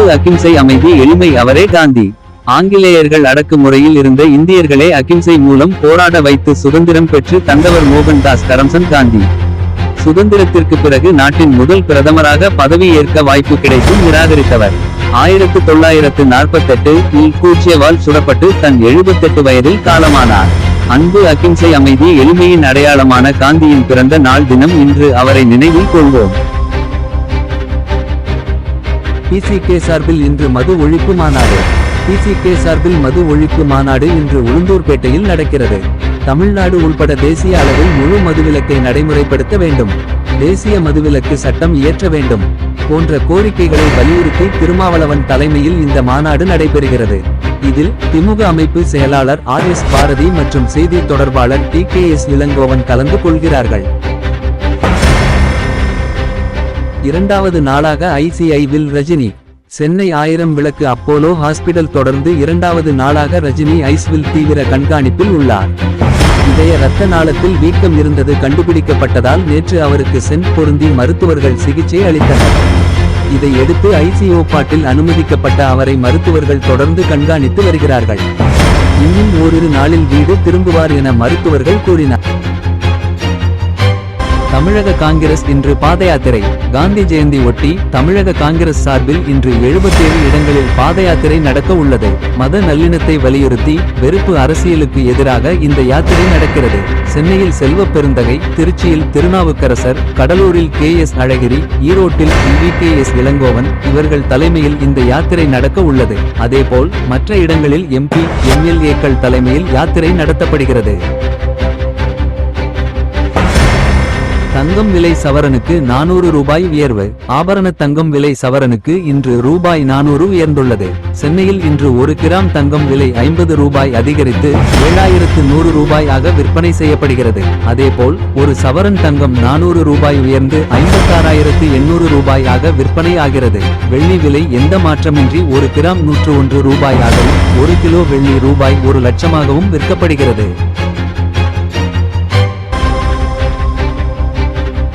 அன்பு அகிம்சை அமைதி எளிமை அவரே காந்தி. ஆங்கிலேயர்கள் அடக்குமுறையில் இருந்த இந்தியர்களை அகிம்சை மூலம் போராட வைத்து சுதந்திரம் பெற்று தந்தவர் மோகன்தாஸ் கரம்சந்த் காந்தி. சுதந்திரத்திற்கு பிறகு நாட்டின் முதல் பிரதமராக பதவி ஏற்க வாய்ப்பு கிடைத்தும் நிராகரித்தவர். 1948 இல் கூச்சியவால் சுடப்பட்டு தன் 78 வயதில் காலமானார். அன்பு அகிம்சை அமைதி எளிமையின் அடையாளமான காந்தியின் பிறந்த நாள் தினம் இன்று. அவரை நினைவில் கொள்வோம். PCK சார்பில் இன்று மது ஒழிப்பு மாநாடு. PCK சார்பில் மது ஒழிப்பு மாநாடு இன்று உளுந்தூர்பேட்டையில் நடக்கிறது. தமிழ்நாடு உள்பட தேசிய அளவில் முழு மதுவிலக்கை நடைமுறைப்படுத்த வேண்டும், தேசிய மதுவிலக்கு சட்டம் இயற்ற வேண்டும் போன்ற கோரிக்கைகளை வலியுறுத்தி திருமாவளவன் தலைமையில் இந்த மாநாடு நடைபெறுகிறது. இதில் திமுக அமைப்பு செயலாளர் RS பாரதி மற்றும் செய்தி தொடர்பாளர் TKS இளங்கோவன் கலந்து கொள்கிறார்கள். இரண்டாவது நாளாக ICI-வில் ரஜினி. சென்னை 1000 விளக்கு அப்போலோ ஹாஸ்பிடல் தொடர்ந்து இரண்டாவது நாளாக ரஜினி ஐஸ்வில் தீவிர கண்காணிப்பில் உள்ளார். இதய இரத்த நாளத்தில் வீக்கம் இருந்தது கண்டுபிடிக்கப்பட்டதால் நேற்று அவருக்கு சென்ட் பொருந்தி மருத்துவர்கள் சிகிச்சை அளித்தனர். இதையடுத்து ICU பாட்டில் அனுமதிக்கப்பட்ட அவரை மருத்துவர்கள் தொடர்ந்து கண்காணித்து வருகிறார்கள். இன்னும் ஓரிரு நாளில் வீடு திரும்புவார் என மருத்துவர்கள் கூறினார். தமிழக காங்கிரஸ் இன்று பாதயாத்திரை. காந்தி ஜெயந்தி ஒட்டி தமிழக காங்கிரஸ் சார்பில் இன்று 77 இடங்களில் பாதயாத்திரை நடக்க உள்ளது. மத நல்லிணத்தை வலியுறுத்தி வெறுப்பு அரசியலுக்கு எதிராக இந்த யாத்திரை நடக்கிறது. சென்னையில் செல்வ பெருந்தகை, திருச்சியில் திருநாவுக்கரசர், கடலூரில் KS அழகிரி, ஈரோட்டில் TVKS இளங்கோவன் இவர்கள் தலைமையில் இந்த யாத்திரை நடக்க உள்ளது. அதேபோல் மற்ற இடங்களில் MP, MLA-க்கள் தலைமையில் யாத்திரை நடத்தப்படுகிறது. தங்கம் விலை சவரனுக்கு 400 ரூபாய் உயர்வு. ஆபரண தங்கம் விலை சவரனுக்கு இன்று ரூபாய் 400 உயர்ந்துள்ளது. சென்னையில் இன்று 1 கிராம் தங்கம் விலை 50 ரூபாய் அதிகரித்து 7100 ரூபாய் ஆக விற்பனை செய்யப்படுகிறது. அதேபோல் ஒரு சவரன் தங்கம் 400 ரூபாய் உயர்ந்து 56800 ரூபாய் ஆக விற்பனை ஆகிறது. வெள்ளி விலை எந்த மாற்றமின்றி 1 கிராம் 101 ரூபாய் ஆகவும் 1 கிலோ வெள்ளி ரூபாய் 1 லட்சமாகவும் விற்கப்படுகிறது.